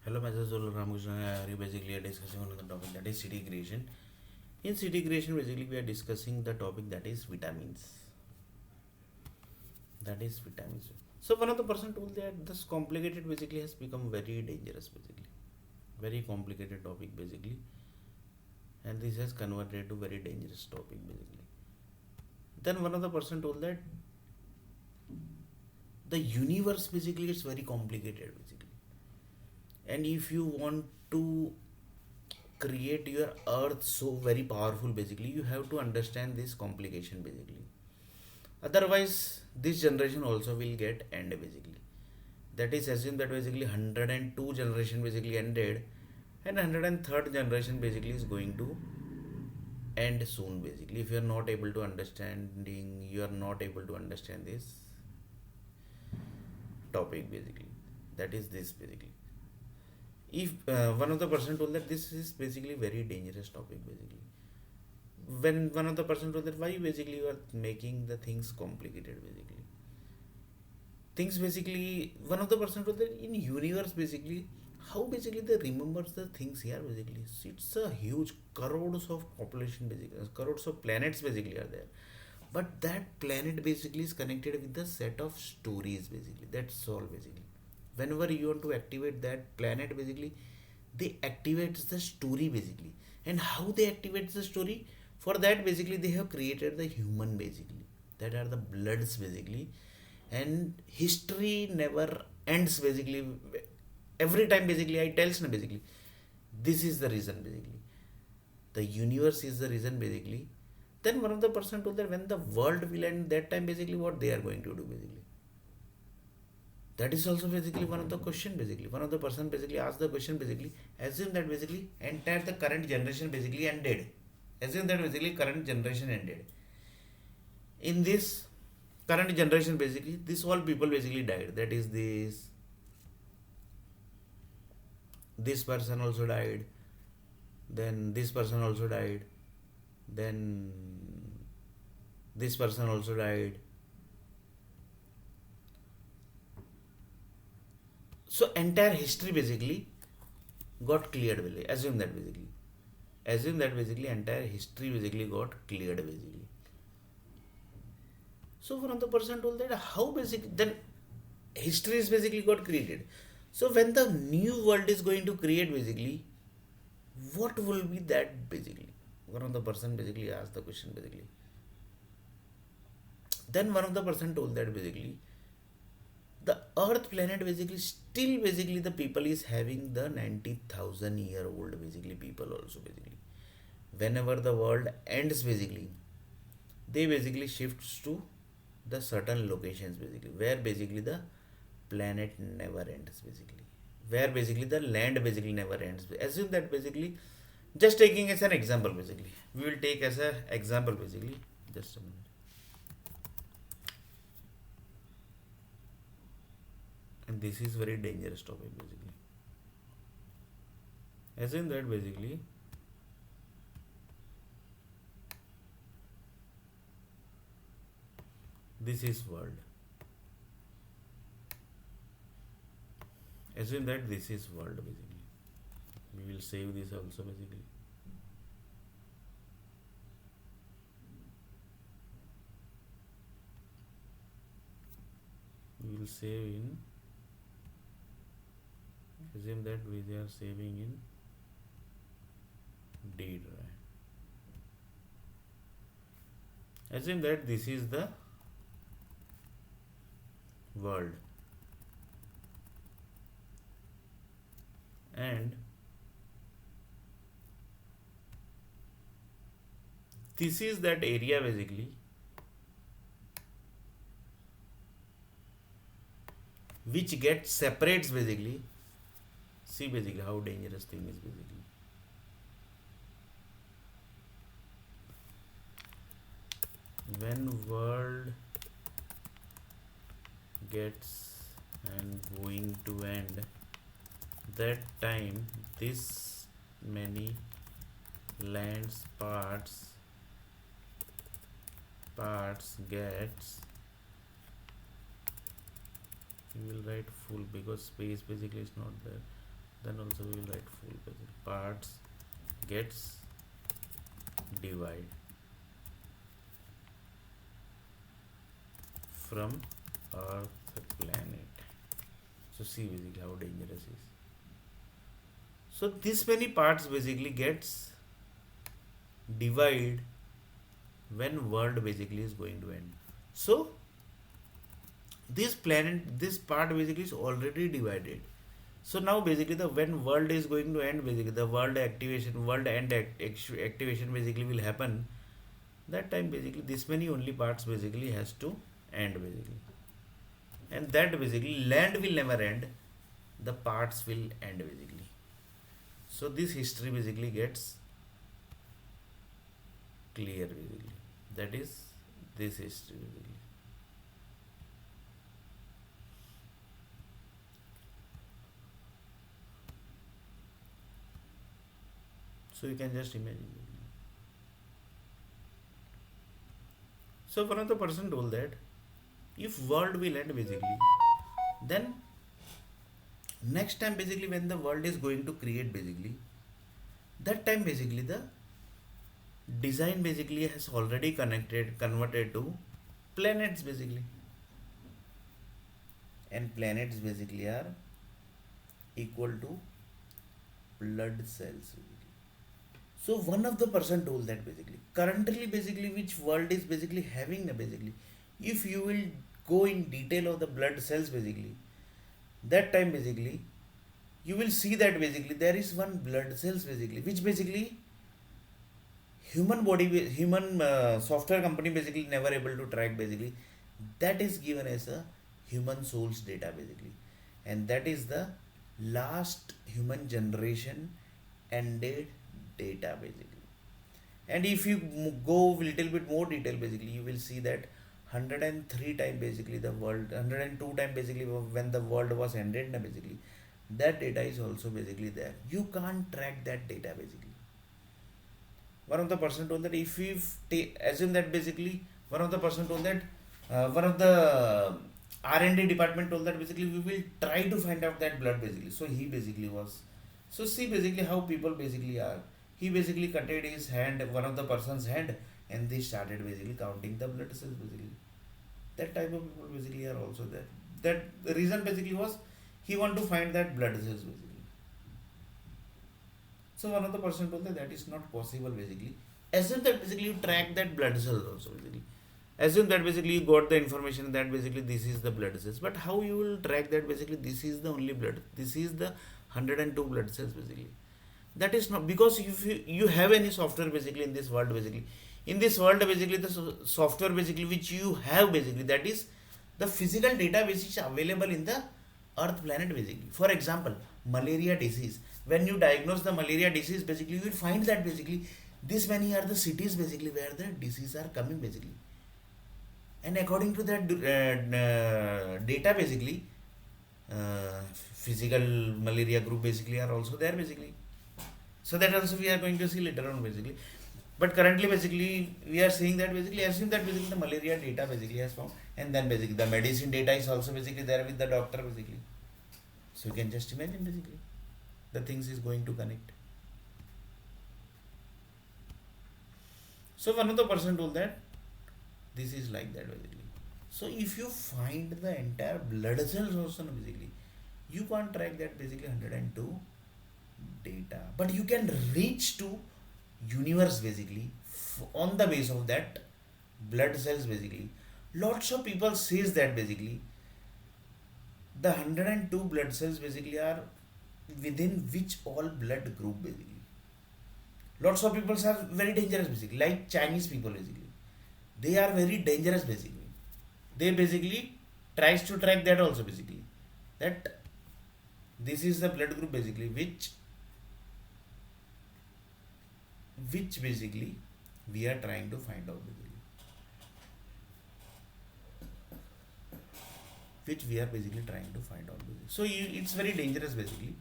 Hello, myself Zola Ramakrishna. Basically are discussing on the topic that is city creation. In city creation, basically we are discussing the topic that is vitamins. That is vitamins. So one of the person told that this complicated basically has become very dangerous basically, very complicated topic basically, and this has converted to very dangerous topic basically. Then one of the person told that the universe basically is very complicated basically, and if you want to create your earth so very powerful basically you have to understand this complication basically, otherwise this generation also will get end basically. That is assume that basically 102 generation basically ended and 103rd generation basically is going to end soon basically. If you are not able to understanding, you are not able to understand this topic basically, that is this basically. If one of the person told that this is basically very dangerous topic basically, when one of the person told that why basically you are making the things complicated basically, things basically one of the person told that in universe basically how basically they remembers the things here basically. It's a huge crores of population basically, crores of planets basically are there, but that planet basically is connected with the set of stories basically, that's all basically. Whenever you want to activate that planet basically, they activates the story basically. And how they activate the story, for that basically they have created the human basically, that are the bloods basically. And history never ends basically. Every time basically I tells na basically, this is the reason basically, the universe is the reason basically. Then one of the person told that when the world will end, that time basically what they are going to do basically, that is also basically one of the question basically. One of the person basically asked the question basically, assume that basically entire the current generation basically ended, assume that basically current generation ended. In this current generation basically this all people basically died, that is this person also died, then this person also died, then this person also died. So entire history basically got cleared basically. Assume that basically entire history basically got cleared basically. So one of the person told that how basic then history is basically got created. So when the new world is going to create basically, what will be that basically? One of the person basically asked the question basically. Then one of the person told that basically the earth planet basically still basically the people is having the 90,000 year old basically people also basically. Whenever the world ends basically, they basically shifts to the certain locations basically where basically the planet never ends basically, where basically the land basically never ends. Assume that basically, just taking as an example basically, we will take as an example basically, just a minute. And this is very dangerous topic basically. Assume that basically this is world. Assume that this is world basically. We will save this also basically. We will save in, assume that we are saving in D drive. Assume that this is the world, and this is that area basically which gets separates basically. See basically how dangerous thing is basically. When world gets and going to end, that time this many lands parts gets, you will write full because space basically is not there, then also we will write full basically. Parts gets divide from Earth planet. So see basically how dangerous is. So this many parts basically gets divide when world basically is going to end. So this planet, this part basically is already divided. So now basically the when world is going to end, basically the world activation, world end activation basically will happen. That time basically this many only parts basically has to end basically, and that basically land will never end. The parts will end basically. So this history basically gets clear basically. That is this history basically. So you can just imagine. So one of the person told that if world will end basically, then next time basically when the world is going to create basically, that time basically the design basically has already converted to planets basically, and planets basically are equal to blood cells basically. So one of the person told that basically currently basically which world is basically having basically, if you will go in detail of the blood cells basically, that time basically you will see that basically there is one blood cells basically which basically human body human software company basically never able to track basically, that is given as a human souls data basically, and that is the last human generation ended data basically. And if you go little bit more detail basically, you will see that 103 time basically the world 102 time basically when the world was ended basically, that data is also basically there. You can't track that data basically. One of the person told that if we assume that basically one of the person told that one of the R&D department told that basically we will try to find out that blood basically. So he basically was, so see basically how people basically are. He basically cut his hand, one of the person's hand, and they started basically counting the blood cells basically. That type of people basically are also there. That the reason basically was he want to find that blood cells basically. So one of the person told that that is not possible basically. Assume that basically you track that blood cells also basically. Assume that basically you got the information that basically this is the blood cells. But how you will track that basically this is the only blood. This is the 102 blood cells basically. That is not because if you have any software basically in this world basically. In this world basically the software basically which you have basically, that is the physical data which is available in the earth planet basically. For example, malaria disease, when you diagnose the malaria disease basically you will find that basically this many are the cities basically where the disease are coming basically, and according to that data basically physical malaria group basically are also there basically. So that also we are going to see later on basically. But currently basically we are seeing that basically assume that basically the malaria data basically has found, and then basically the medicine data is also basically there with the doctor basically. So you can just imagine basically the things is going to connect. So one of the person told that this is like that basically. So if you find the entire blood cells also basically, you can't track that basically 102 data, but you can reach to universe basically on the base of that blood cells basically. Lots of people says that basically the 102 blood cells basically are within which all blood group basically. Lots of people are very dangerous basically, like Chinese people basically, they are very dangerous basically. They basically tries to track that also basically, that this is the blood group basically which basically we are trying to find out basically, which we are basically trying to find out basically. So it's very dangerous basically.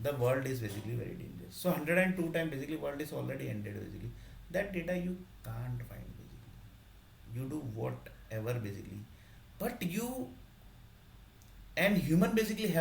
The world is basically very dangerous. So 102 time basically world is already ended basically. That data you can't find basically. You do whatever basically, but you and human basically have